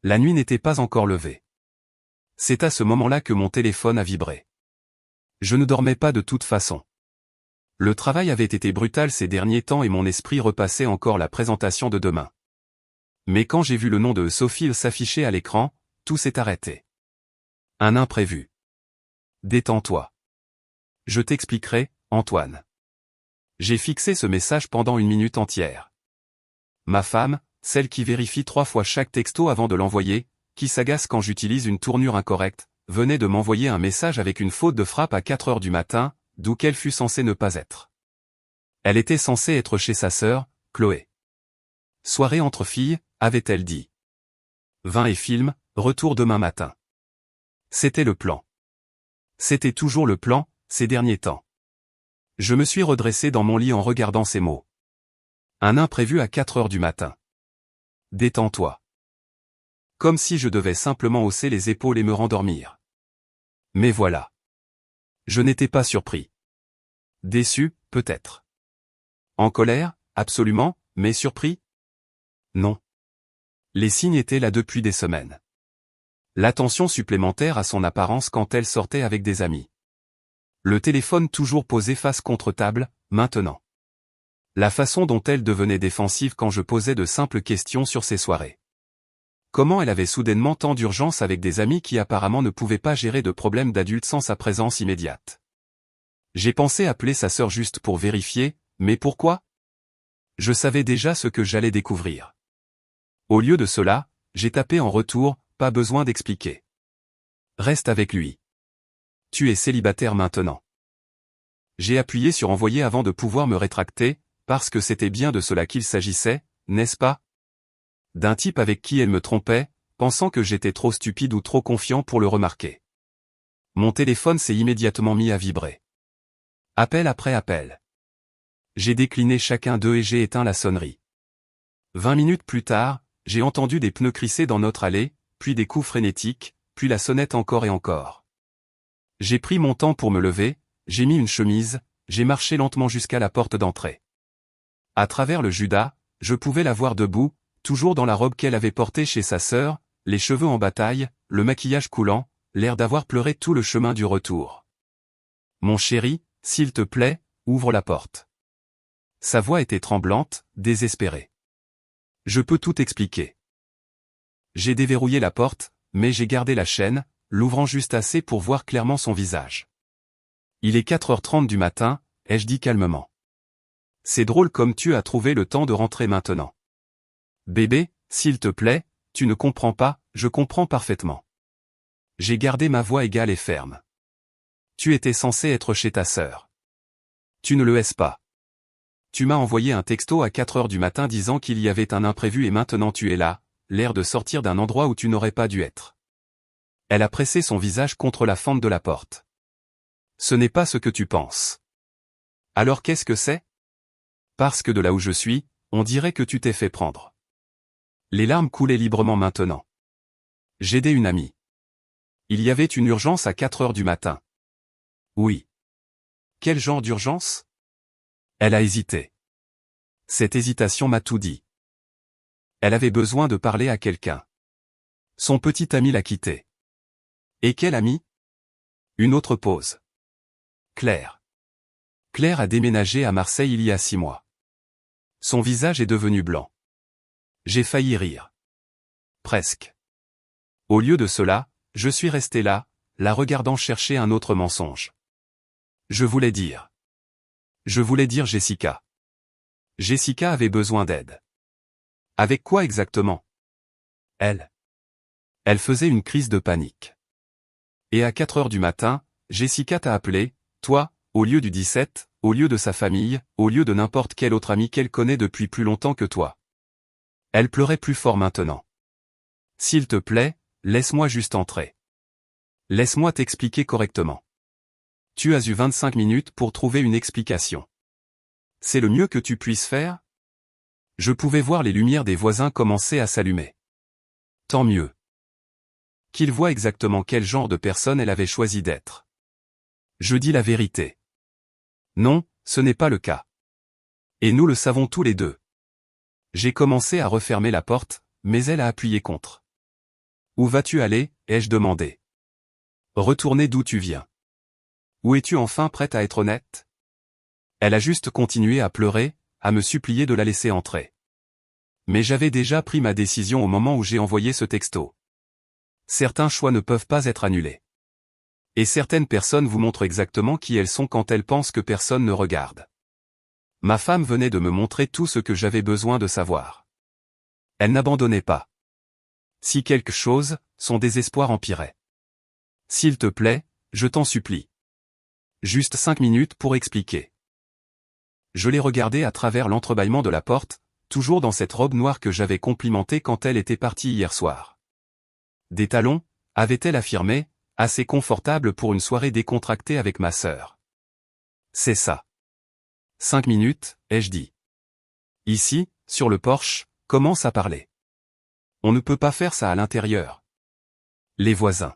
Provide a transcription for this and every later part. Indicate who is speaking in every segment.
Speaker 1: La nuit n'était pas encore levée. C'est à ce moment-là que mon téléphone a vibré. Je ne dormais pas de toute façon. Le travail avait été brutal ces derniers temps et mon esprit repassait encore la présentation de demain. Mais quand j'ai vu le nom de Sophie s'afficher à l'écran, tout s'est arrêté. Un imprévu. Détends-toi. Je t'expliquerai, Antoine. J'ai fixé ce message pendant 1 minute entière. Ma femme, celle qui vérifie 3 fois chaque texto avant de l'envoyer, qui s'agace quand j'utilise une tournure incorrecte, venait de m'envoyer un message avec une faute de frappe à 4 heures du matin, d'où qu'elle fût censée ne pas être. Elle était censée être chez sa sœur, Chloé. Soirée entre filles, avait-elle dit. Vin et film, retour demain matin. C'était le plan. C'était toujours le plan, ces derniers temps. Je me suis redressé dans mon lit en regardant ces mots. Un imprévu à 4 heures du matin. Détends-toi. Comme si je devais simplement hausser les épaules et me rendormir. Mais voilà. Je n'étais pas surpris. Déçu, peut-être. En colère, absolument, mais surpris? Non. Les signes étaient là depuis des semaines. L'attention supplémentaire à son apparence quand elle sortait avec des amis. Le téléphone toujours posé face contre table, maintenant. La façon dont elle devenait défensive quand je posais de simples questions sur ses soirées. Comment elle avait soudainement tant d'urgence avec des amis qui apparemment ne pouvaient pas gérer de problèmes d'adultes sans sa présence immédiate. J'ai pensé appeler sa sœur juste pour vérifier, mais pourquoi? Je savais déjà ce que j'allais découvrir. Au lieu de cela, j'ai tapé en retour, pas besoin d'expliquer. Reste avec lui. Tu es célibataire maintenant. J'ai appuyé sur envoyer avant de pouvoir me rétracter, parce que c'était bien de cela qu'il s'agissait, n'est-ce pas? D'un type avec qui elle me trompait, pensant que j'étais trop stupide ou trop confiant pour le remarquer. Mon téléphone s'est immédiatement mis à vibrer. Appel après appel. J'ai décliné chacun d'eux et j'ai éteint la sonnerie. 20 minutes plus tard, j'ai entendu des pneus crisser dans notre allée, puis des coups frénétiques, puis la sonnette encore et encore. J'ai pris mon temps pour me lever, j'ai mis une chemise, j'ai marché lentement jusqu'à la porte d'entrée. À travers le Judas, je pouvais la voir debout, toujours dans la robe qu'elle avait portée chez sa sœur, les cheveux en bataille, le maquillage coulant, l'air d'avoir pleuré tout le chemin du retour. Mon chéri, s'il te plaît, ouvre la porte. Sa voix était tremblante, désespérée. Je peux tout expliquer. J'ai déverrouillé la porte, mais j'ai gardé la chaîne, l'ouvrant juste assez pour voir clairement son visage. Il est 4h30 du matin, ai-je dit calmement. C'est drôle comme tu as trouvé le temps de rentrer maintenant. Bébé, s'il te plaît, tu ne comprends pas, je comprends parfaitement. J'ai gardé ma voix égale et ferme. Tu étais censé être chez ta sœur. Tu ne le es pas. Tu m'as envoyé un texto à 4 heures du matin disant qu'il y avait un imprévu et maintenant tu es là, l'air de sortir d'un endroit où tu n'aurais pas dû être. Elle a pressé son visage contre la fente de la porte. Ce n'est pas ce que tu penses. Alors qu'est-ce que c'est? Parce que de là où je suis, on dirait que tu t'es fait prendre. Les larmes coulaient librement maintenant. J'aidais une amie. Il y avait une urgence à 4 heures du matin. Oui. Quel genre d'urgence? Elle a hésité. Cette hésitation m'a tout dit. Elle avait besoin de parler à quelqu'un. Son petit ami l'a quittée. Et quel ami? Une autre pause. Claire. Claire a déménagé à Marseille il y a 6 mois. Son visage est devenu blanc. J'ai failli rire. Presque. Au lieu de cela, je suis resté là, la regardant chercher un autre mensonge. Je voulais dire Jessica. Jessica avait besoin d'aide. Avec quoi exactement? Elle faisait une crise de panique. Et à 4 heures du matin, Jessica t'a appelé, toi, au lieu du 17, au lieu de sa famille, au lieu de n'importe quel autre ami qu'elle connaît depuis plus longtemps que toi. Elle pleurait plus fort maintenant. S'il te plaît, laisse-moi juste entrer. Laisse-moi t'expliquer correctement. Tu as eu 25 minutes pour trouver une explication. C'est le mieux que tu puisses faire? Je pouvais voir les lumières des voisins commencer à s'allumer. Tant mieux. Qu'ils voient exactement quel genre de personne elle avait choisi d'être. Je dis la vérité. Non, ce n'est pas le cas. Et nous le savons tous les deux. J'ai commencé à refermer la porte, mais elle a appuyé contre. Où vas-tu aller, ai-je demandé. Retourner d'où tu viens. Où es-tu enfin prête à être honnête? Elle a juste continué à pleurer, à me supplier de la laisser entrer. Mais j'avais déjà pris ma décision au moment où j'ai envoyé ce texto. Certains choix ne peuvent pas être annulés. Et certaines personnes vous montrent exactement qui elles sont quand elles pensent que personne ne regarde. Ma femme venait de me montrer tout ce que j'avais besoin de savoir. Elle n'abandonnait pas. Si quelque chose, son désespoir empirait. S'il te plaît, je t'en supplie. Juste 5 minutes pour expliquer. Je l'ai regardée à travers l'entrebâillement de la porte, toujours dans cette robe noire que j'avais complimentée quand elle était partie hier soir. Des talons, avait-elle affirmé, assez confortables pour une soirée décontractée avec ma sœur. C'est ça. 5 minutes, ai-je dit. Ici, sur le porche, commence à parler. On ne peut pas faire ça à l'intérieur. Les voisins.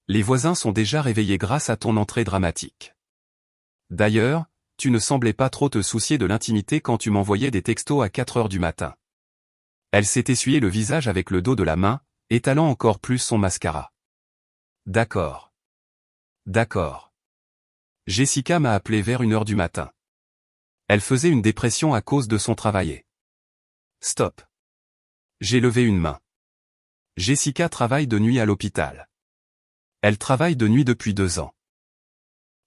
Speaker 1: Les voisins sont déjà réveillés grâce à ton entrée dramatique. D'ailleurs, tu ne semblais pas trop te soucier de l'intimité quand tu m'envoyais des textos à 4 heures du matin. Elle s'est essuyée le visage avec le dos de la main, étalant encore plus son mascara. D'accord. D'accord. Jessica m'a appelé vers 1 heure du matin. Elle faisait une dépression à cause de son travail. Stop. J'ai levé une main. Jessica travaille de nuit à l'hôpital. Elle travaille de nuit depuis 2 ans.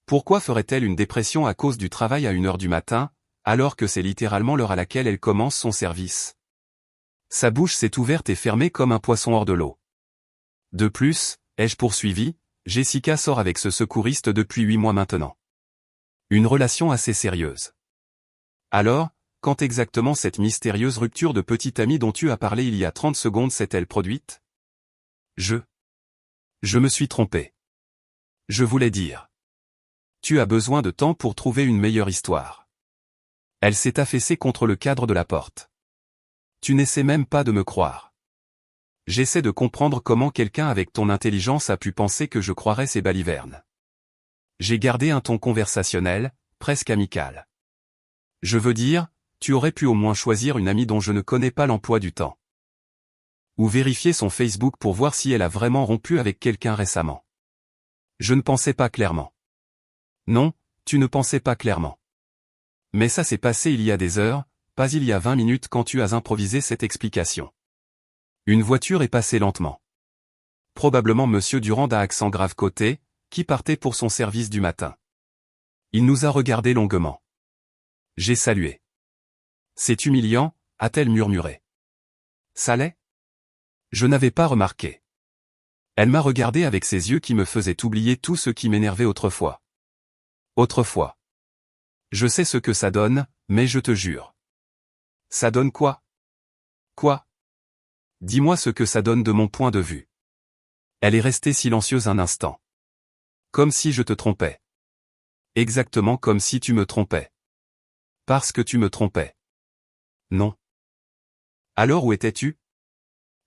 Speaker 1: Pourquoi ferait-elle une dépression à cause du travail à 1 heure du matin, alors que c'est littéralement l'heure à laquelle elle commence son service? Sa bouche s'est ouverte et fermée comme un poisson hors de l'eau. De plus, ai-je poursuivi, Jessica sort avec ce secouriste depuis 8 mois maintenant. Une relation assez sérieuse. Alors, quand exactement cette mystérieuse rupture de petite amie dont tu as parlé il y a 30 secondes s'est-elle produite? Je me suis trompé. Je voulais dire. Tu as besoin de temps pour trouver une meilleure histoire. Elle s'est affaissée contre le cadre de la porte. Tu n'essaies même pas de me croire. J'essaie de comprendre comment quelqu'un avec ton intelligence a pu penser que je croirais ces balivernes. J'ai gardé un ton conversationnel, presque amical. Je veux dire, tu aurais pu au moins choisir une amie dont je ne connais pas l'emploi du temps. Ou vérifier son Facebook pour voir si elle a vraiment rompu avec quelqu'un récemment. Je ne pensais pas clairement. Non, tu ne pensais pas clairement. Mais ça s'est passé il y a des heures, pas il y a 20 minutes quand tu as improvisé cette explication. Une voiture est passée lentement. Probablement Monsieur Durand à accent grave côté, qui partait pour son service du matin. Il nous a regardés longuement. J'ai salué. C'est humiliant, a-t-elle murmuré. Ça l'est? Je n'avais pas remarqué. Elle m'a regardé avec ses yeux qui me faisaient oublier tout ce qui m'énervait autrefois. Autrefois. Je sais ce que ça donne, mais je te jure. Ça donne quoi? Quoi? Dis-moi ce que ça donne de mon point de vue. Elle est restée silencieuse un instant. Comme si je te trompais. Exactement comme si tu me trompais. Parce que tu me trompais. Non. Alors où étais-tu?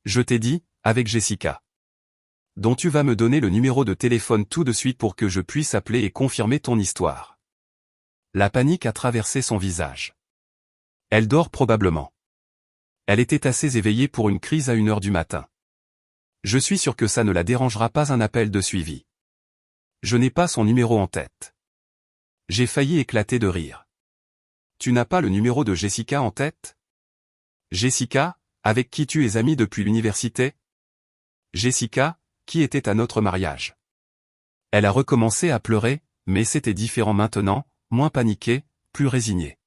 Speaker 1: Je t'ai dit, avec Jessica. Dont tu vas me donner le numéro de téléphone tout de suite pour que je puisse appeler et confirmer ton histoire. La panique a traversé son visage. Elle dort probablement. Elle était assez éveillée pour une crise à 1 heure du matin. Je suis sûr que ça ne la dérangera pas un appel de suivi. Je n'ai pas son numéro en tête. J'ai failli éclater de rire. Tu n'as pas le numéro de Jessica en tête? Jessica, avec qui tu es amie depuis l'université? Jessica, qui était à notre mariage. Elle a recommencé à pleurer, mais c'était différent maintenant, moins paniquée, plus résignée.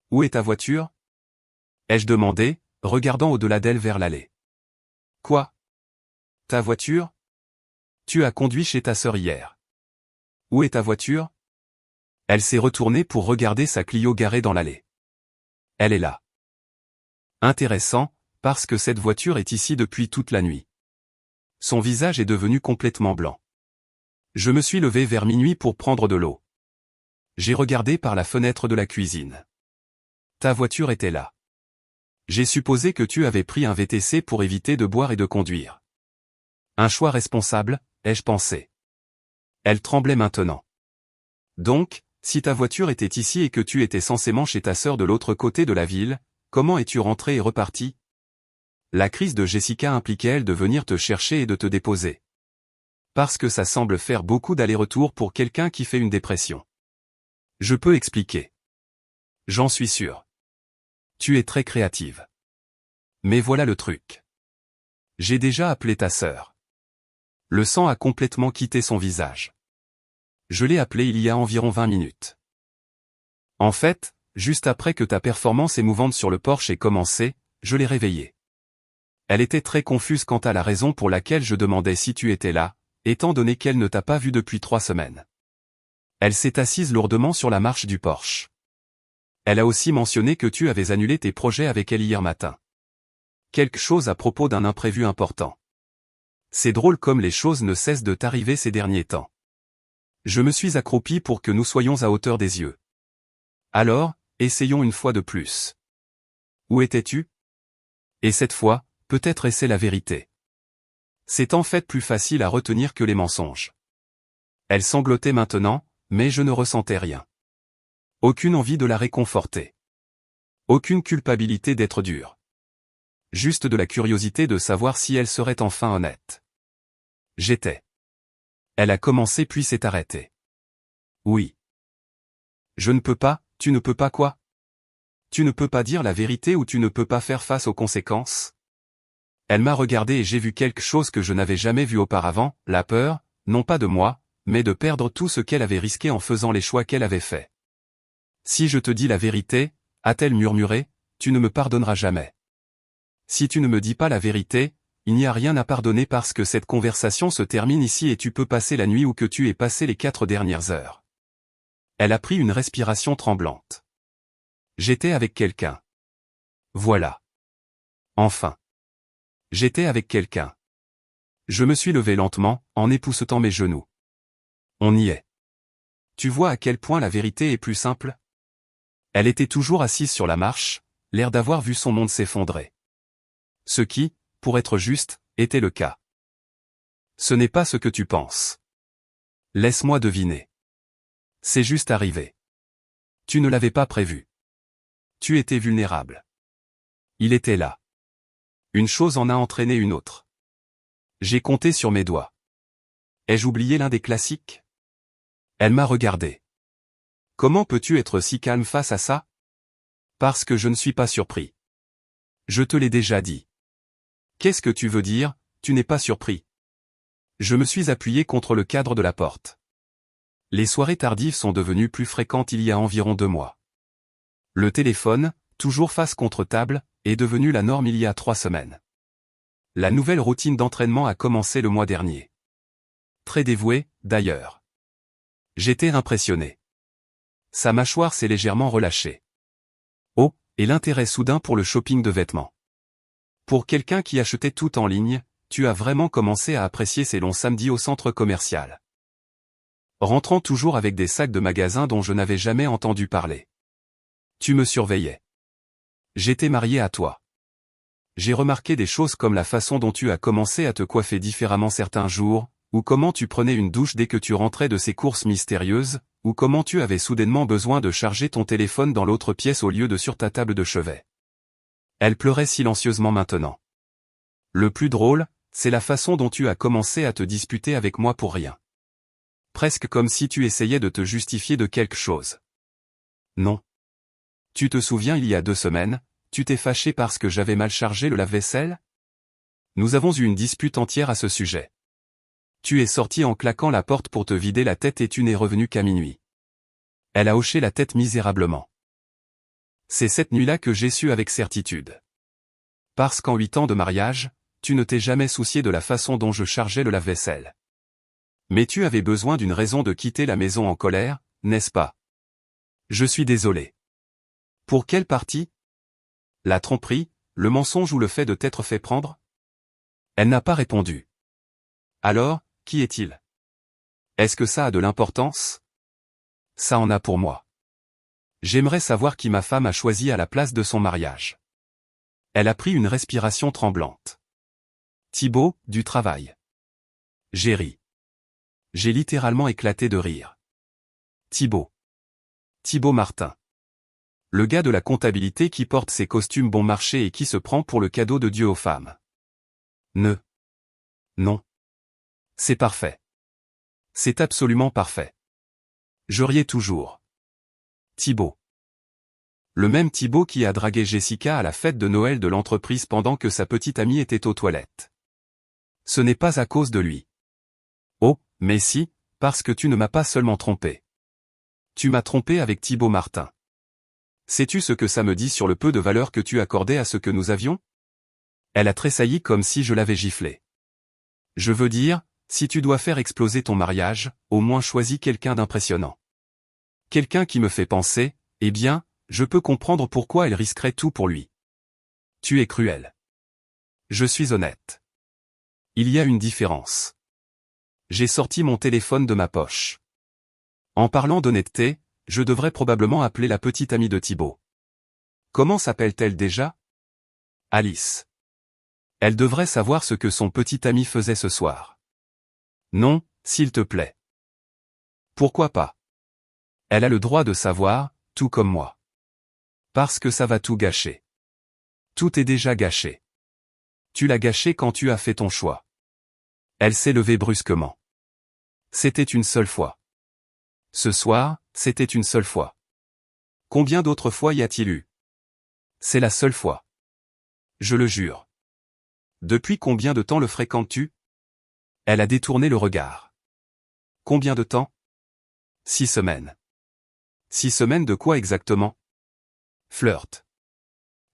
Speaker 1: Où est ta voiture? Ai-je demandé, regardant au-delà d'elle vers l'allée. Quoi? Ta voiture? Tu as conduit chez ta sœur hier. Où est ta voiture? Elle s'est retournée pour regarder sa Clio garée dans l'allée. Elle est là. Intéressant, parce que cette voiture est ici depuis toute la nuit. Son visage est devenu complètement blanc. Je me suis levé vers minuit pour prendre de l'eau. J'ai regardé par la fenêtre de la cuisine. Ta voiture était là. J'ai supposé que tu avais pris un VTC pour éviter de boire et de conduire. Un choix responsable, ai-je pensé. Elle tremblait maintenant. Donc, si ta voiture était ici et que tu étais censément chez ta sœur de l'autre côté de la ville, comment es-tu rentré et reparti? La crise de Jessica impliquait elle de venir te chercher et de te déposer. Parce que ça semble faire beaucoup d'aller-retour pour quelqu'un qui fait une dépression. Je peux expliquer. J'en suis sûr. Tu es très créative. Mais voilà le truc. J'ai déjà appelé ta sœur. Le sang a complètement quitté son visage. Je l'ai appelée il y a environ 20 minutes. En fait, juste après que ta performance émouvante sur le porche ait commencé, je l'ai réveillée. Elle était très confuse quant à la raison pour laquelle je demandais si tu étais là, étant donné qu'elle ne t'a pas vu depuis 3 semaines. Elle s'est assise lourdement sur la marche du porche. Elle a aussi mentionné que tu avais annulé tes projets avec elle hier matin. Quelque chose à propos d'un imprévu important. C'est drôle comme les choses ne cessent de t'arriver ces derniers temps. Je me suis accroupi pour que nous soyons à hauteur des yeux. Alors, essayons une fois de plus. Où étais-tu? Et cette fois, peut-être est-ce la vérité. C'est en fait plus facile à retenir que les mensonges. Elle sanglotait maintenant, mais je ne ressentais rien. Aucune envie de la réconforter. Aucune culpabilité d'être dure. Juste de la curiosité de savoir si elle serait enfin honnête. J'étais. Elle a commencé puis s'est arrêtée. Oui. Je ne peux pas, tu ne peux pas quoi? Tu ne peux pas dire la vérité ou tu ne peux pas faire face aux conséquences? Elle m'a regardé et j'ai vu quelque chose que je n'avais jamais vu auparavant, la peur, non pas de moi, mais de perdre tout ce qu'elle avait risqué en faisant les choix qu'elle avait faits. Si je te dis la vérité, a-t-elle murmuré, tu ne me pardonneras jamais. Si tu ne me dis pas la vérité, il n'y a rien à pardonner parce que cette conversation se termine ici et tu peux passer la nuit où que tu aies passé les 4 dernières heures. Elle a pris une respiration tremblante. J'étais avec quelqu'un. Voilà. Enfin. J'étais avec quelqu'un. Je me suis levé lentement, en époussetant mes genoux. On y est. Tu vois à quel point la vérité est plus simple? Elle était toujours assise sur la marche, l'air d'avoir vu son monde s'effondrer. Ce qui, pour être juste, était le cas. Ce n'est pas ce que tu penses. Laisse-moi deviner. C'est juste arrivé. Tu ne l'avais pas prévu. Tu étais vulnérable. Il était là. Une chose en a entraîné une autre. J'ai compté sur mes doigts. Ai-je oublié l'un des classiques? Elle m'a regardé. Comment peux-tu être si calme face à ça? Parce que je ne suis pas surpris. Je te l'ai déjà dit. Qu'est-ce que tu veux dire, tu n'es pas surpris? Je me suis appuyé contre le cadre de la porte. Les soirées tardives sont devenues plus fréquentes il y a environ 2 mois. Le téléphone, toujours face contre table, est devenu la norme il y a 3 semaines. La nouvelle routine d'entraînement a commencé le mois dernier. Très dévouée, d'ailleurs. J'étais impressionné. Sa mâchoire s'est légèrement relâchée. Oh, et l'intérêt soudain pour le shopping de vêtements. Pour quelqu'un qui achetait tout en ligne, tu as vraiment commencé à apprécier ces longs samedis au centre commercial. Rentrant toujours avec des sacs de magasins dont je n'avais jamais entendu parler. Tu me surveillais. J'étais marié à toi. J'ai remarqué des choses comme la façon dont tu as commencé à te coiffer différemment certains jours, ou comment tu prenais une douche dès que tu rentrais de ces courses mystérieuses, ou comment tu avais soudainement besoin de charger ton téléphone dans l'autre pièce au lieu de sur ta table de chevet. Elle pleurait silencieusement maintenant. Le plus drôle, c'est la façon dont tu as commencé à te disputer avec moi pour rien. Presque comme si tu essayais de te justifier de quelque chose. Non. Tu te souviens il y a 2 semaines, tu t'es fâché parce que j'avais mal chargé le lave-vaisselle? Nous avons eu une dispute entière à ce sujet. Tu es sorti en claquant la porte pour te vider la tête et tu n'es revenu qu'à minuit. Elle a hoché la tête misérablement. C'est cette nuit-là que j'ai su avec certitude. Parce qu'en 8 ans de mariage, tu ne t'es jamais soucié de la façon dont je chargeais le lave-vaisselle. Mais tu avais besoin d'une raison de quitter la maison en colère, n'est-ce pas? Je suis désolé. Pour quelle partie? La tromperie, le mensonge ou le fait de t'être fait prendre? Elle n'a pas répondu. Alors, qui est-il? Est-ce que ça a de l'importance? Ça en a pour moi. J'aimerais savoir qui ma femme a choisi à la place de son mariage. Elle a pris une respiration tremblante. Thibaut, du travail. J'ai ri. J'ai littéralement éclaté de rire. Thibaut. Thibaut Martin. Le gars de la comptabilité qui porte ses costumes bon marché et qui se prend pour le cadeau de Dieu aux femmes. Non. C'est parfait. C'est absolument parfait. Je riais toujours. Thibaut. Le même Thibaut qui a dragué Jessica à la fête de Noël de l'entreprise pendant que sa petite amie était aux toilettes. Ce n'est pas à cause de lui. Oh, mais si, parce que tu ne m'as pas seulement trompé. Tu m'as trompé avec Thibaut Martin. Sais-tu ce que ça me dit sur le peu de valeur que tu accordais à ce que nous avions? Elle a tressailli comme si je l'avais giflé. Je veux dire, si tu dois faire exploser ton mariage, au moins choisis quelqu'un d'impressionnant. Quelqu'un qui me fait penser, eh bien, je peux comprendre pourquoi elle risquerait tout pour lui. Tu es cruel. Je suis honnête. Il y a une différence. J'ai sorti mon téléphone de ma poche. En parlant d'honnêteté, je devrais probablement appeler la petite amie de Thibaut. Comment s'appelle-t-elle déjà? Alice. Elle devrait savoir ce que son petit ami faisait ce soir. Non, s'il te plaît. Pourquoi pas? Elle a le droit de savoir, tout comme moi. Parce que ça va tout gâcher. Tout est déjà gâché. Tu l'as gâché quand tu as fait ton choix. Elle s'est levée brusquement. C'était une seule fois. Ce soir, c'était une seule fois. Combien d'autres fois y a-t-il eu? C'est la seule fois. Je le jure. Depuis combien de temps le fréquentes-tu? Elle a détourné le regard. Combien de temps? 6 semaines. 6 semaines de quoi exactement? Flirt.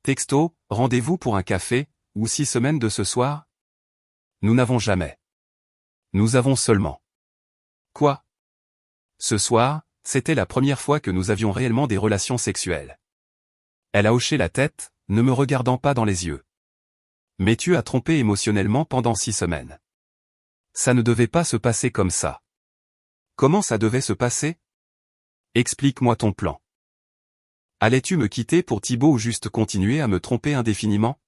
Speaker 1: Texto, rendez-vous pour un café, ou 6 semaines de ce soir? Nous n'avons jamais. Nous avons seulement. Quoi? Ce soir, c'était la première fois que nous avions réellement des relations sexuelles. Elle a hoché la tête, ne me regardant pas dans les yeux. Mais tu as trompé émotionnellement pendant 6 semaines. Ça ne devait pas se passer comme ça. Comment ça devait se passer? Explique-moi ton plan. Allais-tu me quitter pour Thibaut ou juste continuer à me tromper indéfiniment?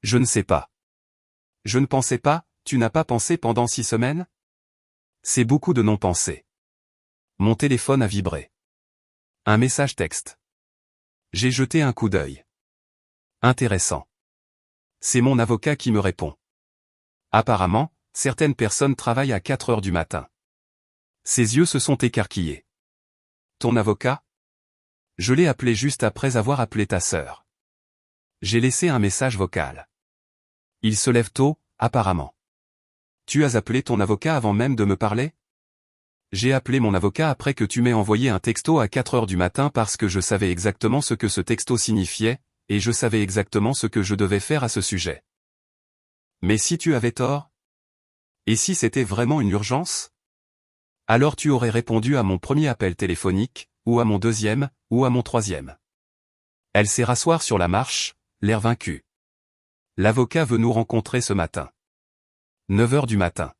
Speaker 1: Je ne sais pas. Je ne pensais pas, tu n'as pas pensé pendant 6 semaines? C'est beaucoup de non-pensées. Mon téléphone a vibré. Un message texte. J'ai jeté un coup d'œil. Intéressant. C'est mon avocat qui me répond. Apparemment, certaines personnes travaillent à 4 heures du matin. Ses yeux se sont écarquillés. Ton avocat? Je l'ai appelé juste après avoir appelé ta sœur. J'ai laissé un message vocal. Il se lève tôt, apparemment. Tu as appelé ton avocat avant même de me parler? J'ai appelé mon avocat après que tu m'aies envoyé un texto à 4 heures du matin parce que je savais exactement ce que ce texto signifiait, et je savais exactement ce que je devais faire à ce sujet. Mais si tu avais tort? Et si c'était vraiment une urgence? Alors tu aurais répondu à mon premier appel téléphonique, ou à mon deuxième, ou à mon troisième. Elle s'est rasseoir sur la marche, l'air vaincu. L'avocat veut nous rencontrer ce matin. 9 heures du matin.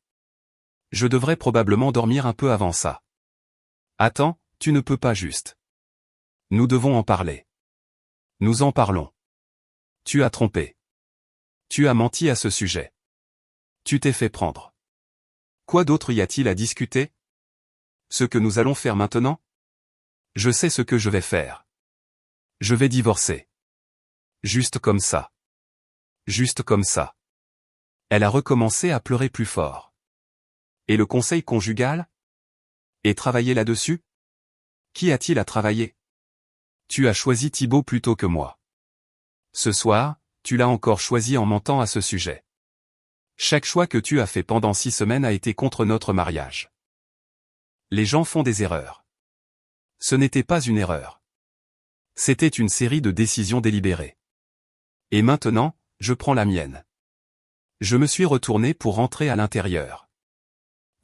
Speaker 1: Je devrais probablement dormir un peu avant ça. Attends, tu ne peux pas juste. Nous devons en parler. Nous en parlons. Tu as trompé. Tu as menti à ce sujet. Tu t'es fait prendre. Quoi d'autre y a-t-il à discuter? Ce que nous allons faire maintenant? Je sais ce que je vais faire. Je vais divorcer. Juste comme ça. Juste comme ça. Elle a recommencé à pleurer plus fort. Et le conseil conjugal? Et travailler là-dessus? Qui a-t-il à travailler? Tu as choisi Thibaut plutôt que moi. Ce soir, tu l'as encore choisi en mentant à ce sujet. Chaque choix que tu as fait pendant 6 semaines a été contre notre mariage. Les gens font des erreurs. Ce n'était pas une erreur. C'était une série de décisions délibérées. Et maintenant, je prends la mienne. Je me suis retourné pour rentrer à l'intérieur.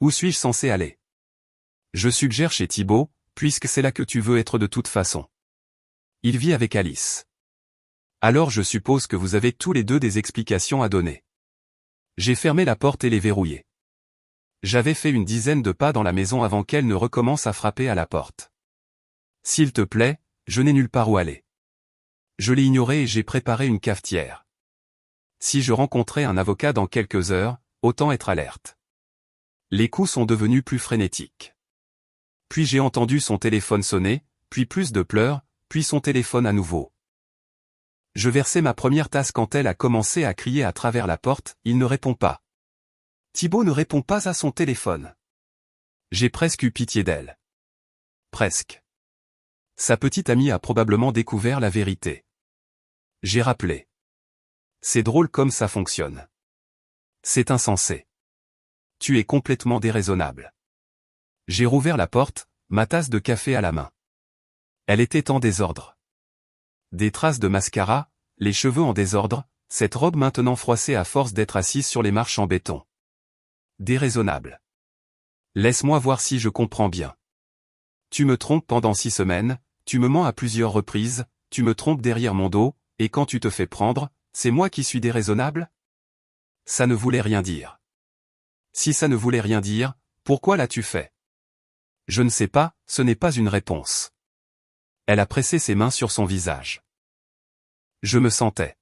Speaker 1: Où suis-je censé aller? Je suggère chez Thibaut, puisque c'est là que tu veux être de toute façon. Il vit avec Alice. Alors je suppose que vous avez tous les deux des explications à donner. J'ai fermé la porte et les verrouillé. J'avais fait une dizaine de pas dans la maison avant qu'elle ne recommence à frapper à la porte. S'il te plaît, je n'ai nulle part où aller. Je l'ai ignoré et j'ai préparé une cafetière. Si je rencontrais un avocat dans quelques heures, autant être alerte. Les coups sont devenus plus frénétiques. Puis j'ai entendu son téléphone sonner, puis plus de pleurs, puis son téléphone à nouveau. Je versais ma première tasse quand elle a commencé à crier à travers la porte, il ne répond pas. Thibaut ne répond pas à son téléphone. J'ai presque eu pitié d'elle. Presque. Sa petite amie a probablement découvert la vérité. J'ai rappelé. C'est drôle comme ça fonctionne. C'est insensé. Tu es complètement déraisonnable. J'ai rouvert la porte, ma tasse de café à la main. Elle était en désordre. Des traces de mascara, les cheveux en désordre, cette robe maintenant froissée à force d'être assise sur les marches en béton. Déraisonnable. Laisse-moi voir si je comprends bien. Tu me trompes pendant 6 semaines, tu me mens à plusieurs reprises, tu me trompes derrière mon dos, et quand tu te fais prendre, c'est moi qui suis déraisonnable? Ça ne voulait rien dire. Si ça ne voulait rien dire, pourquoi l'as-tu fait? Je ne sais pas, ce n'est pas une réponse. Elle a pressé ses mains sur son visage. Je me sentais.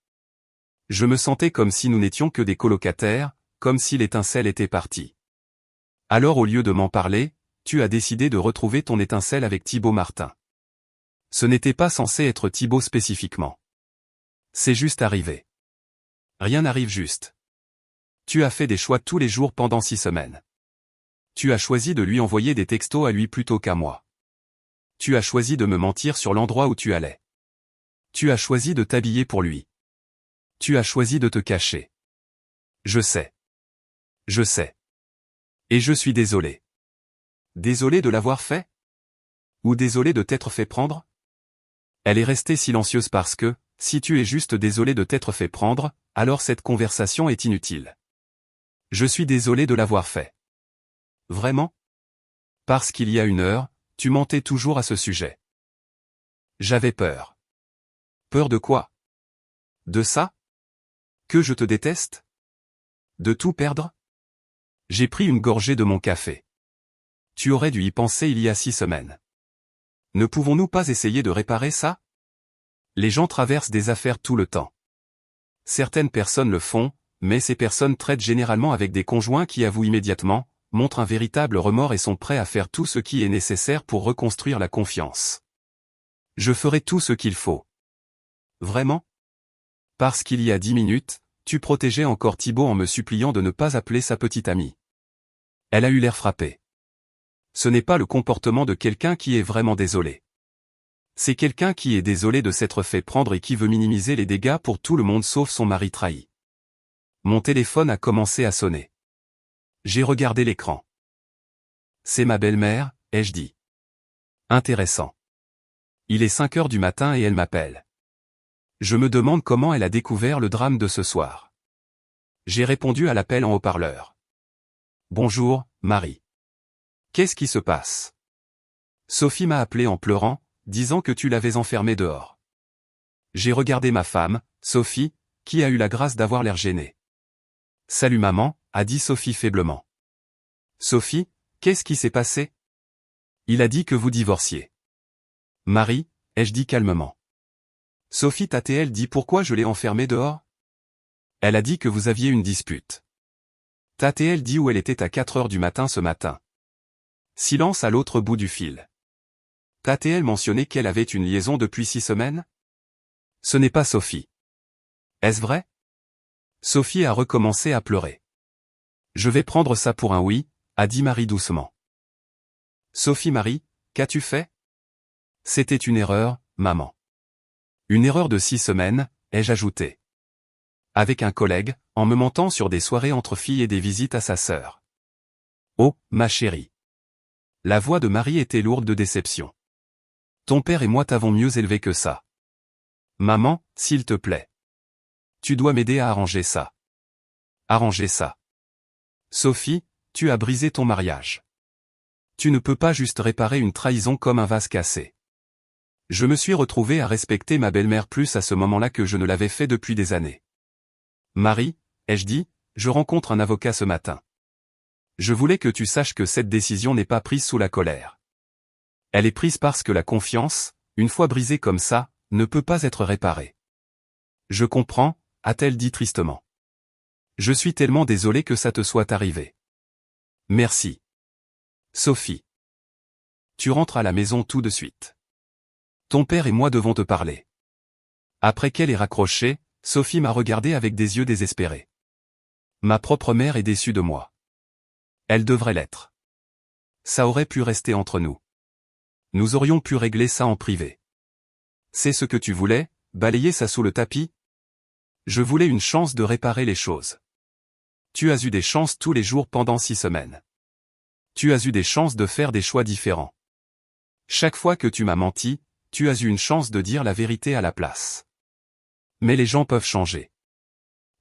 Speaker 1: Je me sentais comme si nous n'étions que des colocataires, comme si l'étincelle était partie. Alors au lieu de m'en parler, tu as décidé de retrouver ton étincelle avec Thibaut Martin. Ce n'était pas censé être Thibaut spécifiquement. C'est juste arrivé. Rien n'arrive juste. Tu as fait des choix tous les jours pendant 6 semaines. Tu as choisi de lui envoyer des textos à lui plutôt qu'à moi. Tu as choisi de me mentir sur l'endroit où tu allais. Tu as choisi de t'habiller pour lui. Tu as choisi de te cacher. Je sais. Je sais. Et je suis désolé. Désolé de l'avoir fait? Ou désolé de t'être fait prendre? Elle est restée silencieuse parce que, si tu es juste désolé de t'être fait prendre, alors cette conversation est inutile. Je suis désolé de l'avoir fait. Vraiment? Parce qu'il y a 1 heure, tu mentais toujours à ce sujet. J'avais peur. Peur de quoi? De ça? Que je te déteste? De tout perdre? J'ai pris une gorgée de mon café. Tu aurais dû y penser il y a 6 semaines. Ne pouvons-nous pas essayer de réparer ça? Les gens traversent des affaires tout le temps. Certaines personnes le font, mais ces personnes traitent généralement avec des conjoints qui avouent immédiatement, montrent un véritable remords et sont prêts à faire tout ce qui est nécessaire pour reconstruire la confiance. Je ferai tout ce qu'il faut. Vraiment? Parce qu'il y a 10 minutes, tu protégeais encore Thibaut en me suppliant de ne pas appeler sa petite amie. Elle a eu l'air frappée. Ce n'est pas le comportement de quelqu'un qui est vraiment désolé. C'est quelqu'un qui est désolé de s'être fait prendre et qui veut minimiser les dégâts pour tout le monde sauf son mari trahi. Mon téléphone a commencé à sonner. J'ai regardé l'écran. C'est ma belle-mère, ai-je dit. Intéressant. Il est 5 heures du matin et elle m'appelle. Je me demande comment elle a découvert le drame de ce soir. J'ai répondu à l'appel en haut-parleur. Bonjour, Marie. Qu'est-ce qui se passe? Sophie m'a appelé en pleurant, disant que tu l'avais enfermée dehors. J'ai regardé ma femme, Sophie, qui a eu la grâce d'avoir l'air gênée. Salut maman, a dit Sophie faiblement. Sophie, qu'est-ce qui s'est passé? Il a dit que vous divorciez. Marie, ai-je dit calmement. Sophie t'a-t-elle dit pourquoi je l'ai enfermée dehors? Elle a dit que vous aviez une dispute. T'a-t-elle dit où elle était à 4 heures du matin ce matin? Silence à l'autre bout du fil. T'a-t-elle mentionné qu'elle avait une liaison depuis 6 semaines? Ce n'est pas Sophie. Est-ce vrai? Sophie a recommencé à pleurer. Je vais prendre ça pour un oui, a dit Marie doucement. Sophie Marie, qu'as-tu fait? C'était une erreur, maman. Une erreur de 6 semaines, ai-je ajouté. Avec un collègue, en me mentant sur des soirées entre filles et des visites à sa sœur. Oh, ma chérie. La voix de Marie était lourde de déception. Ton père et moi t'avons mieux élevé que ça. Maman, s'il te plaît. Tu dois m'aider à arranger ça. Arranger ça. Sophie, tu as brisé ton mariage. Tu ne peux pas juste réparer une trahison comme un vase cassé. Je me suis retrouvé à respecter ma belle-mère plus à ce moment-là que je ne l'avais fait depuis des années. Marie, ai-je dit, je rencontre un avocat ce matin. Je voulais que tu saches que cette décision n'est pas prise sous la colère. Elle est prise parce que la confiance, une fois brisée comme ça, ne peut pas être réparée. Je comprends, a-t-elle dit tristement. Je suis tellement désolé que ça te soit arrivé. Merci. Sophie. Tu rentres à la maison tout de suite. Ton père et moi devons te parler. Après qu'elle ait raccroché, Sophie m'a regardé avec des yeux désespérés. Ma propre mère est déçue de moi. Elle devrait l'être. Ça aurait pu rester entre nous. Nous aurions pu régler ça en privé. C'est ce que tu voulais, balayer ça sous le tapis? Je voulais une chance de réparer les choses. Tu as eu des chances tous les jours pendant 6 semaines. Tu as eu des chances de faire des choix différents. Chaque fois que tu m'as menti, tu as eu une chance de dire la vérité à la place. Mais les gens peuvent changer.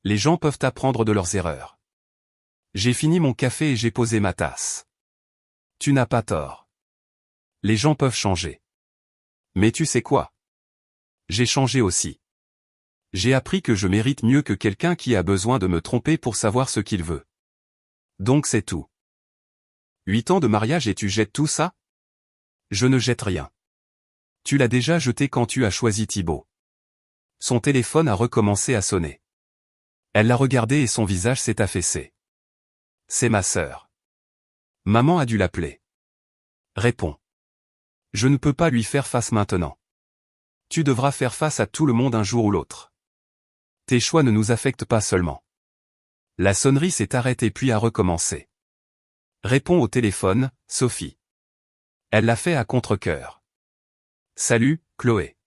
Speaker 1: Les gens peuvent apprendre de leurs erreurs. J'ai fini mon café et j'ai posé ma tasse. Tu n'as pas tort. Les gens peuvent changer. Mais tu sais quoi? J'ai changé aussi. J'ai appris que je mérite mieux que quelqu'un qui a besoin de me tromper pour savoir ce qu'il veut. Donc c'est tout. 8 ans de mariage et tu jettes tout ça? Je ne jette rien. Tu l'as déjà jeté quand tu as choisi Thibaut. Son téléphone a recommencé à sonner. Elle l'a regardé et son visage s'est affaissé. C'est ma sœur. Maman a dû l'appeler. Réponds. Je ne peux pas lui faire face maintenant. Tu devras faire face à tout le monde un jour ou l'autre. Tes choix ne nous affectent pas seulement. La sonnerie s'est arrêtée puis a recommencé. Réponds au téléphone, Sophie. Elle l'a fait à contre-cœur. Salut, Chloé.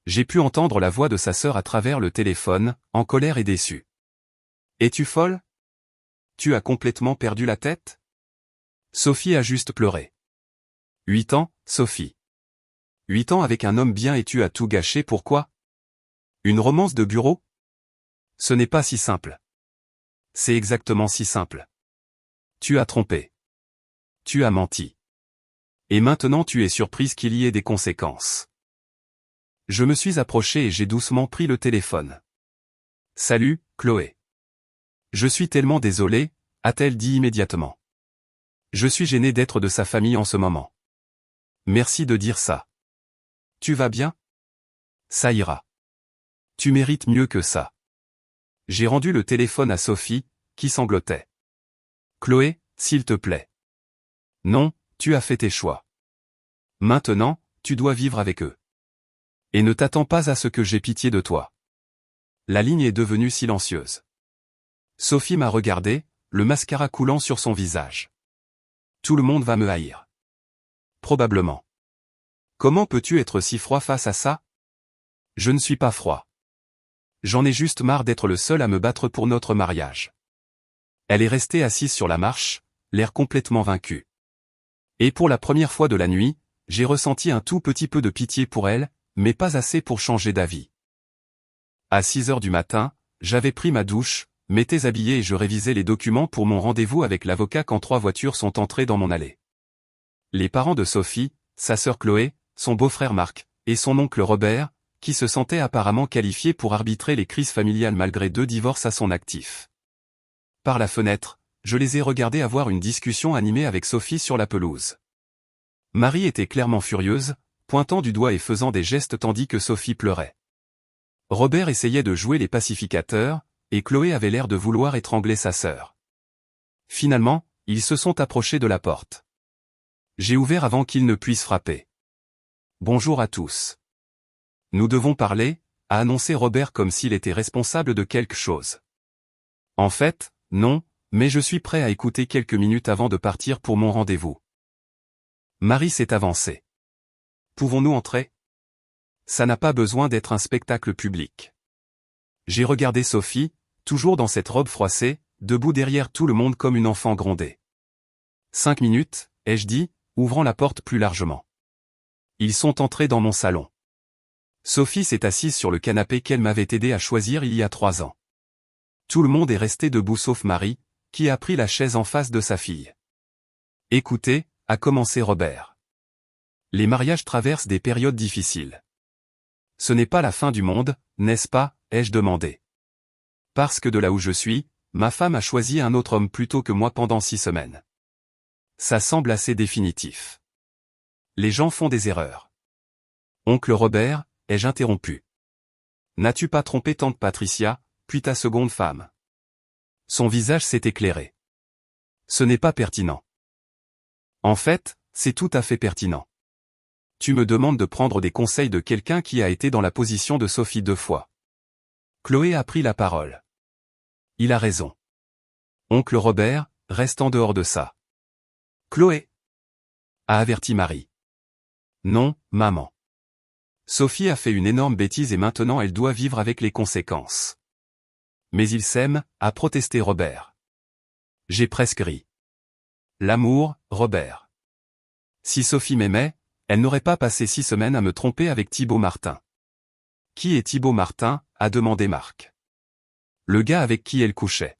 Speaker 1: J'ai pu entendre la voix de sa sœur à travers le téléphone, en colère et déçue. Es-tu folle? Tu as complètement perdu la tête? Sophie a juste pleuré. 8 ans, Sophie. 8 ans avec un homme bien et tu as tout gâché, pourquoi? Une romance de bureau? Ce n'est pas si simple. C'est exactement si simple. Tu as trompé. Tu as menti. Et maintenant tu es surprise qu'il y ait des conséquences. Je me suis approché et j'ai doucement pris le téléphone. Salut, Chloé. Je suis tellement désolé, a-t-elle dit immédiatement. Je suis gêné d'être de sa famille en ce moment. Merci de dire ça. Tu vas bien? Ça ira. Tu mérites mieux que ça. J'ai rendu le téléphone à Sophie, qui sanglotait. Chloé, s'il te plaît. Non, tu as fait tes choix. Maintenant, tu dois vivre avec eux. Et ne t'attends pas à ce que j'aie pitié de toi. La ligne est devenue silencieuse. Sophie m'a regardé, le mascara coulant sur son visage. Tout le monde va me haïr. Probablement. Comment peux-tu être si froid face à ça? Je ne suis pas froid. J'en ai juste marre d'être le seul à me battre pour notre mariage. Elle est restée assise sur la marche, l'air complètement vaincu. Et pour la première fois de la nuit, j'ai ressenti un tout petit peu de pitié pour elle, mais pas assez pour changer d'avis. À 6 heures du matin, j'avais pris ma douche, m'étais habillé et je révisais les documents pour mon rendez-vous avec l'avocat quand 3 voitures sont entrées dans mon allée. Les parents de Sophie, sa sœur Chloé, son beau-frère Marc, et son oncle Robert, qui se sentait apparemment qualifié pour arbitrer les crises familiales malgré 2 divorces à son actif. Par la fenêtre, je les ai regardés avoir une discussion animée avec Sophie sur la pelouse. Marie était clairement furieuse, pointant du doigt et faisant des gestes tandis que Sophie pleurait. Robert essayait de jouer les pacificateurs, et Chloé avait l'air de vouloir étrangler sa sœur. Finalement, ils se sont approchés de la porte. J'ai ouvert avant qu'ils ne puissent frapper. Bonjour à tous. Nous devons parler, a annoncé Robert comme s'il était responsable de quelque chose. En fait, non, mais je suis prêt à écouter quelques minutes avant de partir pour mon rendez-vous. Marie s'est avancée. Pouvons-nous entrer? Ça n'a pas besoin d'être un spectacle public. J'ai regardé Sophie, toujours dans cette robe froissée, debout derrière tout le monde comme une enfant grondée. 5 minutes, ai-je dit, ouvrant la porte plus largement. Ils sont entrés dans mon salon. Sophie s'est assise sur le canapé qu'elle m'avait aidé à choisir il y a 3 ans. Tout le monde est resté debout sauf Marie, qui a pris la chaise en face de sa fille. Écoutez, a commencé Robert. Les mariages traversent des périodes difficiles. Ce n'est pas la fin du monde, n'est-ce pas, ai-je demandé. Parce que de là où je suis, ma femme a choisi un autre homme plutôt que moi pendant 6 semaines. Ça semble assez définitif. Les gens font des erreurs. Oncle Robert, ai-je interrompu. N'as-tu pas trompé tante Patricia, puis ta seconde femme? Son visage s'est éclairé. Ce n'est pas pertinent. En fait, c'est tout à fait pertinent. Tu me demandes de prendre des conseils de quelqu'un qui a été dans la position de Sophie 2 fois. Chloé a pris la parole. Il a raison. Oncle Robert, reste en dehors de ça. Chloé, a averti Marie. Non, maman. Sophie a fait une énorme bêtise et maintenant elle doit vivre avec les conséquences. Mais ils s'aiment, a protesté Robert. J'ai presque ri. L'amour, Robert. Si Sophie m'aimait, elle n'aurait pas passé 6 semaines à me tromper avec Thibaut Martin. Qui est Thibaut Martin, a demandé Marc. Le gars avec qui elle couchait.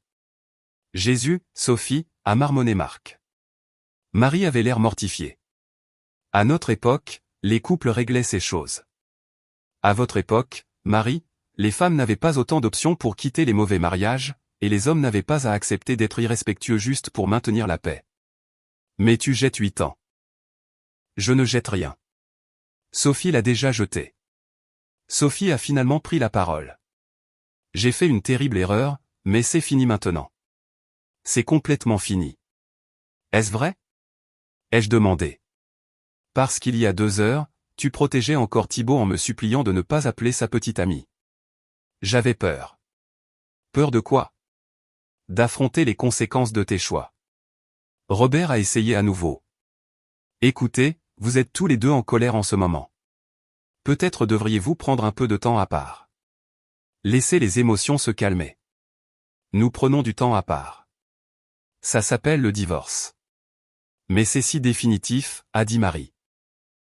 Speaker 1: Jésus, Sophie, a marmonné Marc. Marie avait l'air mortifiée. À notre époque, les couples réglaient ces choses. À votre époque, Marie, les femmes n'avaient pas autant d'options pour quitter les mauvais mariages, et les hommes n'avaient pas à accepter d'être irrespectueux juste pour maintenir la paix. Mais tu jettes 8 ans. Je ne jette rien. Sophie l'a déjà jeté. Sophie a finalement pris la parole. J'ai fait une terrible erreur, mais c'est fini maintenant. C'est complètement fini. Est-ce vrai? Ai-je demandé. Parce qu'il y a 2 heures, tu protégeais encore Thibaut en me suppliant de ne pas appeler sa petite amie. J'avais peur. Peur de quoi? D'affronter les conséquences de tes choix. Robert a essayé à nouveau. Écoutez, vous êtes tous les deux en colère en ce moment. Peut-être devriez-vous prendre un peu de temps à part. Laissez les émotions se calmer. Nous prenons du temps à part. Ça s'appelle le divorce. Mais c'est si définitif, a dit Marie.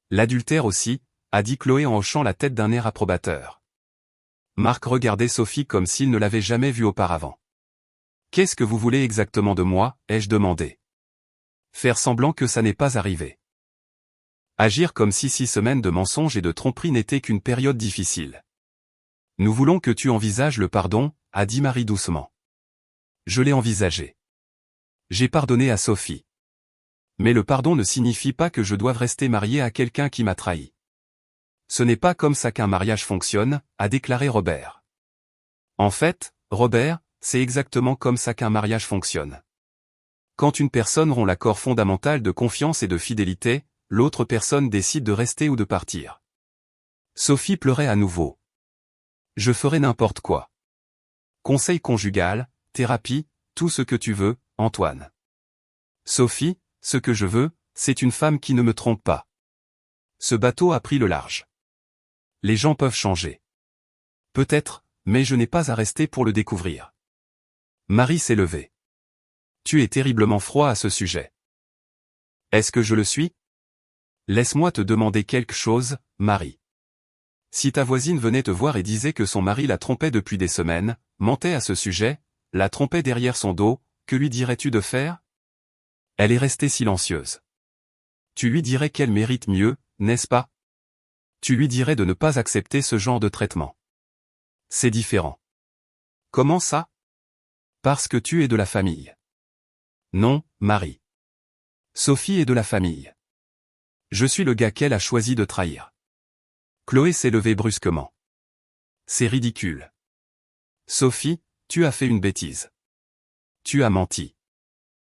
Speaker 1: L'adultère aussi, a dit Chloé en hochant la tête d'un air approbateur. Marc regardait Sophie comme s'il ne l'avait jamais vue auparavant. Qu'est-ce que vous voulez exactement de moi, ai-je demandé. Faire semblant que ça n'est pas arrivé. Agir comme si 6 semaines de mensonges et de tromperies n'étaient qu'une période difficile. Nous voulons que tu envisages le pardon, a dit Marie doucement. Je l'ai envisagé. J'ai pardonné à Sophie. Mais le pardon ne signifie pas que je doive rester marié à quelqu'un qui m'a trahi. Ce n'est pas comme ça qu'un mariage fonctionne, a déclaré Robert. En fait, Robert, c'est exactement comme ça qu'un mariage fonctionne. Quand une personne rompt l'accord fondamental de confiance et de fidélité, l'autre personne décide de rester ou de partir. Sophie pleurait à nouveau. Je ferai n'importe quoi. Conseil conjugal, thérapie, tout ce que tu veux, Antoine. Sophie, ce que je veux, c'est une femme qui ne me trompe pas. Ce bateau a pris le large. Les gens peuvent changer. Peut-être, mais je n'ai pas à rester pour le découvrir. Marie s'est levée. Tu es terriblement froid à ce sujet. Est-ce que je le suis? Laisse-moi te demander quelque chose, Marie. Si ta voisine venait te voir et disait que son mari la trompait depuis des semaines, mentait à ce sujet, la trompait derrière son dos, que lui dirais-tu de faire? Elle est restée silencieuse. Tu lui dirais qu'elle mérite mieux, n'est-ce pas? Tu lui dirais de ne pas accepter ce genre de traitement. C'est différent. Comment ça? Parce que tu es de la famille. Non, Marie. Sophie est de la famille. Je suis le gars qu'elle a choisi de trahir. Chloé s'est levée brusquement. C'est ridicule. Sophie, tu as fait une bêtise. Tu as menti.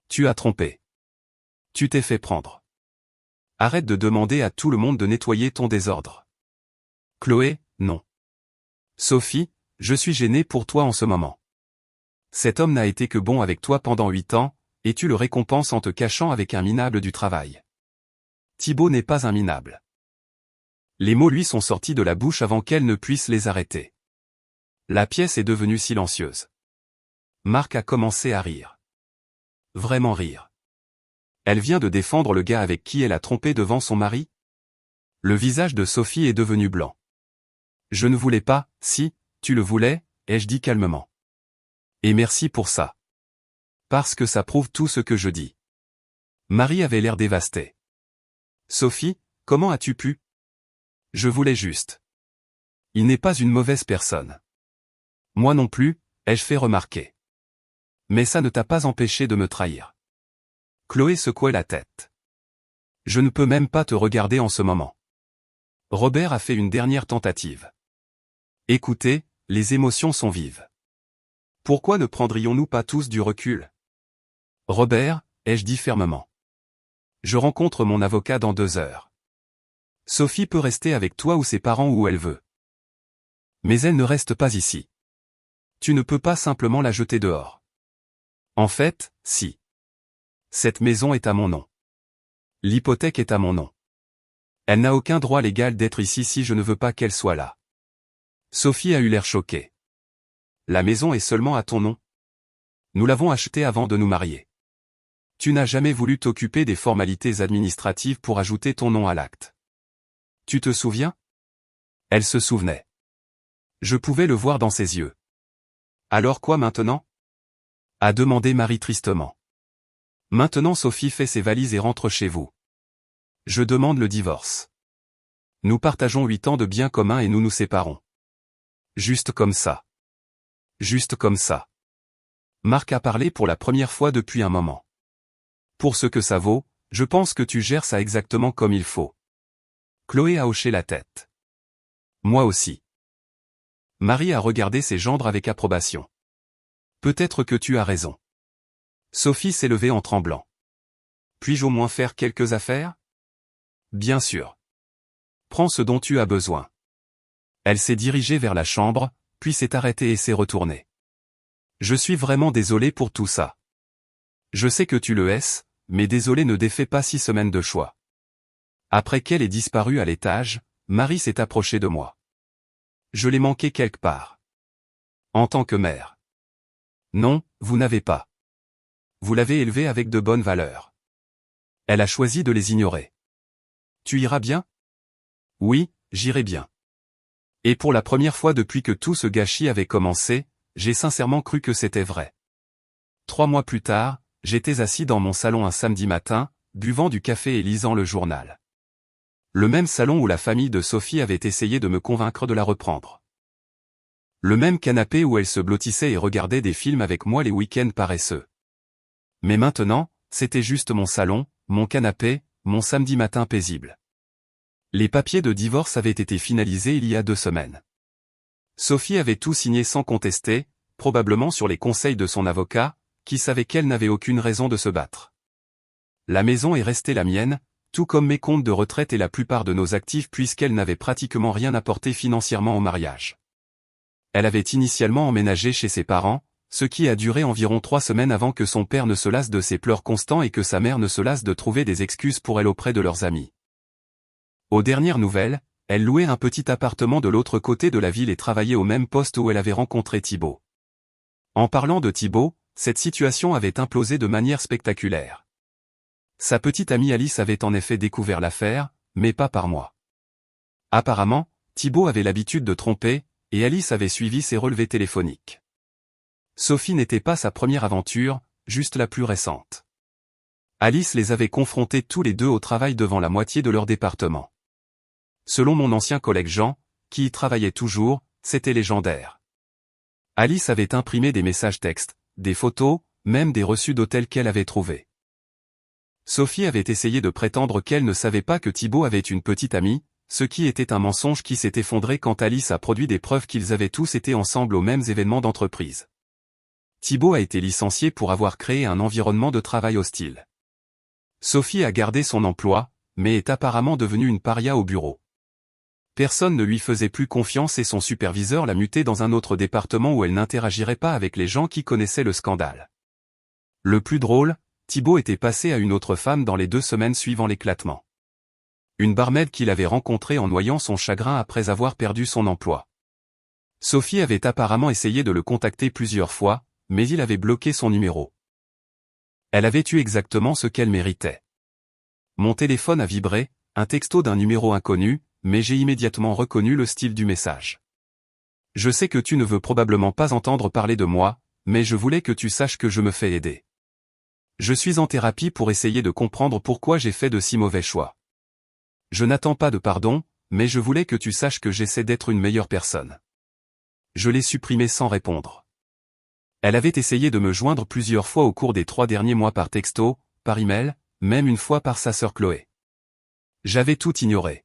Speaker 1: Tu as trompé. Tu t'es fait prendre. Arrête de demander à tout le monde de nettoyer ton désordre. Chloé, non. Sophie, je suis gêné pour toi en ce moment. Cet homme n'a été que bon avec toi pendant 8 ans, et tu le récompenses en te cachant avec un minable du travail. Thibaut n'est pas un minable. Les mots lui sont sortis de la bouche avant qu'elle ne puisse les arrêter. La pièce est devenue silencieuse. Marc a commencé à rire. Vraiment rire. Elle vient de défendre le gars avec qui elle a trompé devant son mari? Le visage de Sophie est devenu blanc. Je ne voulais pas, si, tu le voulais, ai-je dit calmement. Et merci pour ça. Parce que ça prouve tout ce que je dis. Marie avait l'air dévastée. Sophie, comment as-tu pu? Je voulais juste. Il n'est pas une mauvaise personne. Moi non plus, ai-je fait remarquer. Mais ça ne t'a pas empêché de me trahir. Chloé secouait la tête. Je ne peux même pas te regarder en ce moment. Robert a fait une dernière tentative. Écoutez, les émotions sont vives. Pourquoi ne prendrions-nous pas tous du recul? Robert, ai-je dit fermement. Je rencontre mon avocat dans 2 heures. Sophie peut rester avec toi ou ses parents où elle veut. Mais elle ne reste pas ici. Tu ne peux pas simplement la jeter dehors. En fait, si. Cette maison est à mon nom. L'hypothèque est à mon nom. Elle n'a aucun droit légal d'être ici si je ne veux pas qu'elle soit là. Sophie a eu l'air choquée. La maison est seulement à ton nom. Nous l'avons achetée avant de nous marier. Tu n'as jamais voulu t'occuper des formalités administratives pour ajouter ton nom à l'acte. Tu te souviens? Elle se souvenait. Je pouvais le voir dans ses yeux. Alors quoi maintenant? A demandé Marie tristement. Maintenant Sophie fait ses valises et rentre chez vous. Je demande le divorce. Nous partageons 8 ans de biens communs et nous nous séparons. Juste comme ça. Juste comme ça. Marc a parlé pour la première fois depuis un moment. Pour ce que ça vaut, je pense que tu gères ça exactement comme il faut. Chloé a hoché la tête. Moi aussi. Marie a regardé ses gendres avec approbation. Peut-être que tu as raison. Sophie s'est levée en tremblant. Puis-je au moins faire quelques affaires? Bien sûr. Prends ce dont tu as besoin. Elle s'est dirigée vers la chambre, puis s'est arrêtée et s'est retournée. Je suis vraiment désolé pour tout ça. Je sais que tu le hais, mais désolé ne défait pas 6 semaines de choix. Après qu'elle ait disparu à l'étage, Marie s'est approchée de moi. Je l'ai manqué quelque part. En tant que mère. Non, vous n'avez pas. Vous l'avez élevé avec de bonnes valeurs. Elle a choisi de les ignorer. Tu iras bien? Oui, j'irai bien. Et pour la première fois depuis que tout ce gâchis avait commencé, j'ai sincèrement cru que c'était vrai. 3 mois plus tard, j'étais assis dans mon salon un samedi matin, buvant du café et lisant le journal. Le même salon où la famille de Sophie avait essayé de me convaincre de la reprendre. Le même canapé où elle se blottissait et regardait des films avec moi les week-ends paresseux. Mais maintenant, c'était juste mon salon, mon canapé, mon samedi matin paisible. Les papiers de divorce avaient été finalisés il y a 2 semaines. Sophie avait tout signé sans contester, probablement sur les conseils de son avocat, qui savait qu'elle n'avait aucune raison de se battre. La maison est restée la mienne, tout comme mes comptes de retraite et la plupart de nos actifs puisqu'elle n'avait pratiquement rien apporté financièrement au mariage. Elle avait initialement emménagé chez ses parents, ce qui a duré environ 3 semaines avant que son père ne se lasse de ses pleurs constants et que sa mère ne se lasse de trouver des excuses pour elle auprès de leurs amis. Aux dernières nouvelles, elle louait un petit appartement de l'autre côté de la ville et travaillait au même poste où elle avait rencontré Thibaut. En parlant de Thibaut, cette situation avait implosé de manière spectaculaire. Sa petite amie Alice avait en effet découvert l'affaire, mais pas par moi. Apparemment, Thibaut avait l'habitude de tromper, et Alice avait suivi ses relevés téléphoniques. Sophie n'était pas sa première aventure, juste la plus récente. Alice les avait confrontés tous les deux au travail devant la moitié de leur département. Selon mon ancien collègue Jean, qui y travaillait toujours, c'était légendaire. Alice avait imprimé des messages textes, des photos, même des reçus d'hôtel qu'elle avait trouvés. Sophie avait essayé de prétendre qu'elle ne savait pas que Thibaut avait une petite amie, ce qui était un mensonge qui s'est effondré quand Alice a produit des preuves qu'ils avaient tous été ensemble aux mêmes événements d'entreprise. Thibaut a été licencié pour avoir créé un environnement de travail hostile. Sophie a gardé son emploi, mais est apparemment devenue une paria au bureau. Personne ne lui faisait plus confiance et son superviseur l'a mutée dans un autre département où elle n'interagirait pas avec les gens qui connaissaient le scandale. Le plus drôle, Thibaut était passé à une autre femme dans les 2 semaines suivant l'éclatement. Une barmaid qu'il avait rencontrée en noyant son chagrin après avoir perdu son emploi. Sophie avait apparemment essayé de le contacter plusieurs fois, mais il avait bloqué son numéro. Elle avait eu exactement ce qu'elle méritait. Mon téléphone a vibré, un texto d'un numéro inconnu, mais j'ai immédiatement reconnu le style du message. Je sais que tu ne veux probablement pas entendre parler de moi, mais je voulais que tu saches que je me fais aider. Je suis en thérapie pour essayer de comprendre pourquoi j'ai fait de si mauvais choix. Je n'attends pas de pardon, mais je voulais que tu saches que j'essaie d'être une meilleure personne. Je l'ai supprimé sans répondre. Elle avait essayé de me joindre plusieurs fois au cours des 3 derniers mois par texto, par email, même une fois par sa sœur Chloé. J'avais tout ignoré.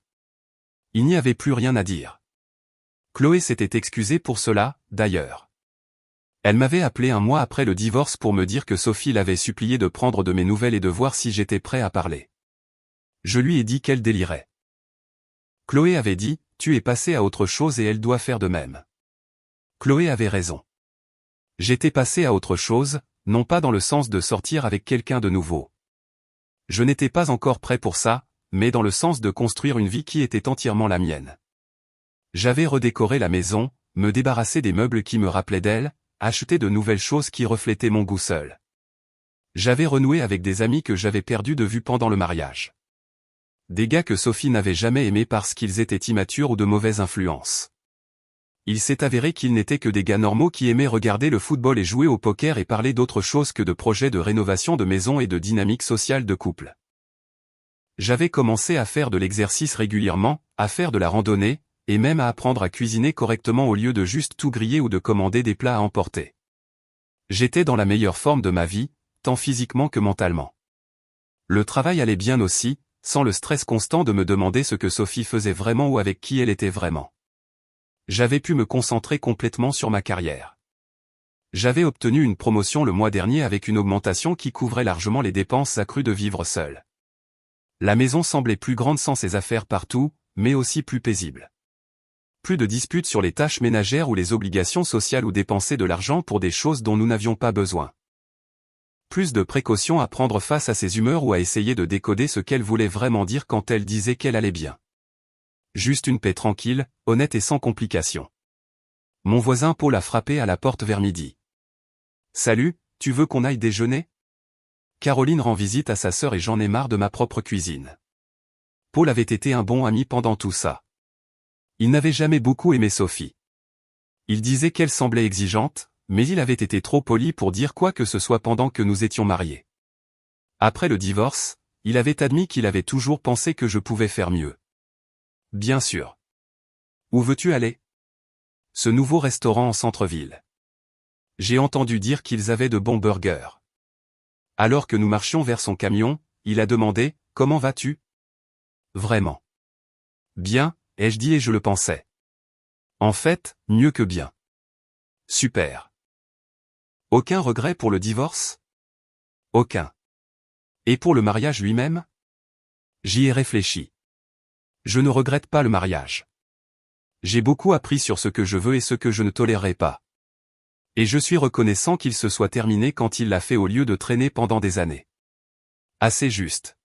Speaker 1: Il n'y avait plus rien à dire. Chloé s'était excusée pour cela, d'ailleurs. Elle m'avait appelé un mois après le divorce pour me dire que Sophie l'avait supplié de prendre de mes nouvelles et de voir si j'étais prêt à parler. Je lui ai dit qu'elle délirait. Chloé avait dit, tu es passé à autre chose et elle doit faire de même. Chloé avait raison. J'étais passé à autre chose, non pas dans le sens de sortir avec quelqu'un de nouveau. Je n'étais pas encore prêt pour ça, mais dans le sens de construire une vie qui était entièrement la mienne. J'avais redécoré la maison, me débarrassé des meubles qui me rappelaient d'elle, acheté de nouvelles choses qui reflétaient mon goût seul. J'avais renoué avec des amis que j'avais perdus de vue pendant le mariage. Des gars que Sophie n'avait jamais aimés parce qu'ils étaient immatures ou de mauvaise influence. Il s'est avéré qu'ils n'étaient que des gars normaux qui aimaient regarder le football et jouer au poker et parler d'autre chose que de projets de rénovation de maison et de dynamique sociale de couple. J'avais commencé à faire de l'exercice régulièrement, à faire de la randonnée, et même à apprendre à cuisiner correctement au lieu de juste tout griller ou de commander des plats à emporter. J'étais dans la meilleure forme de ma vie, tant physiquement que mentalement. Le travail allait bien aussi, sans le stress constant de me demander ce que Sophie faisait vraiment ou avec qui elle était vraiment. J'avais pu me concentrer complètement sur ma carrière. J'avais obtenu une promotion le mois dernier avec une augmentation qui couvrait largement les dépenses accrues de vivre seul. La maison semblait plus grande sans ses affaires partout, mais aussi plus paisible. Plus de disputes sur les tâches ménagères ou les obligations sociales ou dépenser de l'argent pour des choses dont nous n'avions pas besoin. Plus de précautions à prendre face à ses humeurs ou à essayer de décoder ce qu'elle voulait vraiment dire quand elle disait qu'elle allait bien. Juste une paix tranquille, honnête et sans complications. Mon voisin Paul a frappé à la porte vers midi. « Salut, tu veux qu'on aille déjeuner ? Caroline rend visite à sa sœur et j'en ai marre de ma propre cuisine. » Paul avait été un bon ami pendant tout ça. Il n'avait jamais beaucoup aimé Sophie. Il disait qu'elle semblait exigeante, mais il avait été trop poli pour dire quoi que ce soit pendant que nous étions mariés. Après le divorce, il avait admis qu'il avait toujours pensé que je pouvais faire mieux. Bien sûr. Où veux-tu aller ? Ce nouveau restaurant en centre-ville. J'ai entendu dire qu'ils avaient de bons burgers. Alors que nous marchions vers son camion, il a demandé, « Comment vas-tu ? » Vraiment. Bien, ai-je dit et je le pensais. En fait, mieux que bien. Super. Aucun regret pour le divorce ? Aucun. Et pour le mariage lui-même ? J'y ai réfléchi. Je ne regrette pas le mariage. J'ai beaucoup appris sur ce que je veux et ce que je ne tolérerai pas. Et je suis reconnaissant qu'il se soit terminé quand il l'a fait au lieu de traîner pendant des années. Assez juste.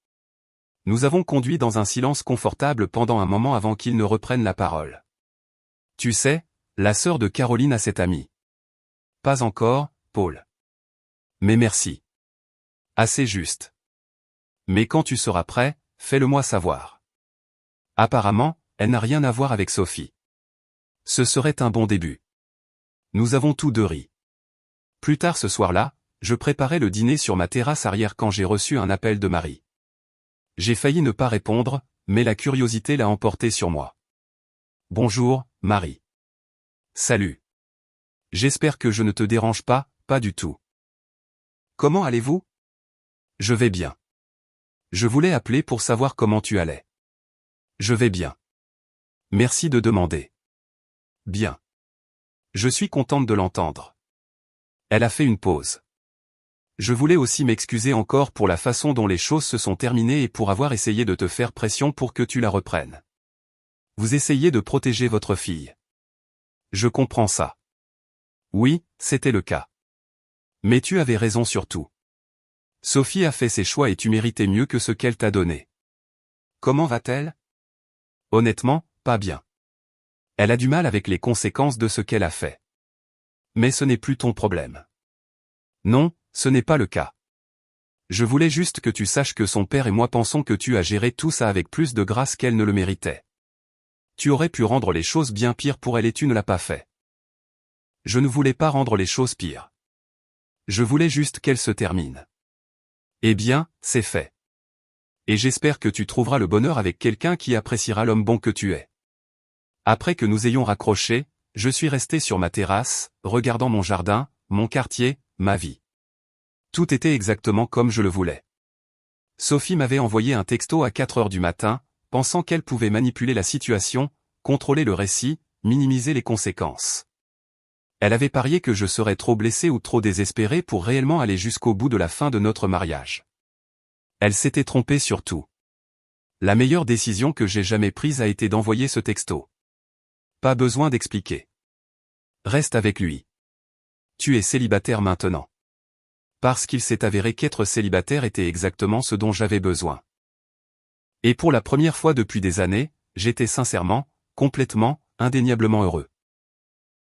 Speaker 1: Nous avons conduit dans un silence confortable pendant un moment avant qu'il ne reprenne la parole. Tu sais, la sœur de Caroline a cette amie. Pas encore, Paul. Mais merci. Assez juste. Mais quand tu seras prêt, fais-le-moi savoir. Apparemment, elle n'a rien à voir avec Sophie. Ce serait un bon début. Nous avons tous deux ri. Plus tard ce soir-là, je préparais le dîner sur ma terrasse arrière quand j'ai reçu un appel de Marie. J'ai failli ne pas répondre, mais la curiosité l'a emporté sur moi. Bonjour, Marie. Salut. J'espère que je ne te dérange pas, pas du tout. Comment allez-vous ? Je vais bien. Je voulais appeler pour savoir comment tu allais. Je vais bien. Merci de demander. Bien. Je suis contente de l'entendre. Elle a fait une pause. Je voulais aussi m'excuser encore pour la façon dont les choses se sont terminées et pour avoir essayé de te faire pression pour que tu la reprennes. Vous essayez de protéger votre fille. Je comprends ça. Oui, c'était le cas. Mais tu avais raison sur tout. Sophie a fait ses choix et tu méritais mieux que ce qu'elle t'a donné. Comment va-t-elle ? Honnêtement, pas bien. Elle a du mal avec les conséquences de ce qu'elle a fait. Mais ce n'est plus ton problème. Non, ce n'est pas le cas. Je voulais juste que tu saches que son père et moi pensons que tu as géré tout ça avec plus de grâce qu'elle ne le méritait. Tu aurais pu rendre les choses bien pires pour elle et tu ne l'as pas fait. Je ne voulais pas rendre les choses pires. Je voulais juste qu'elle se termine. Eh bien, c'est fait. Et j'espère que tu trouveras le bonheur avec quelqu'un qui appréciera l'homme bon que tu es. Après que nous ayons raccroché, je suis resté sur ma terrasse, regardant mon jardin, mon quartier, ma vie. Tout était exactement comme je le voulais. Sophie m'avait envoyé un texto à 4 heures du matin, pensant qu'elle pouvait manipuler la situation, contrôler le récit, minimiser les conséquences. Elle avait parié que je serais trop blessé ou trop désespéré pour réellement aller jusqu'au bout de la fin de notre mariage. Elle s'était trompée sur tout. La meilleure décision que j'ai jamais prise a été d'envoyer ce texto. Pas besoin d'expliquer. Reste avec lui. Tu es célibataire maintenant. Parce qu'il s'est avéré qu'être célibataire était exactement ce dont j'avais besoin. Et pour la première fois depuis des années, j'étais sincèrement, complètement, indéniablement heureux.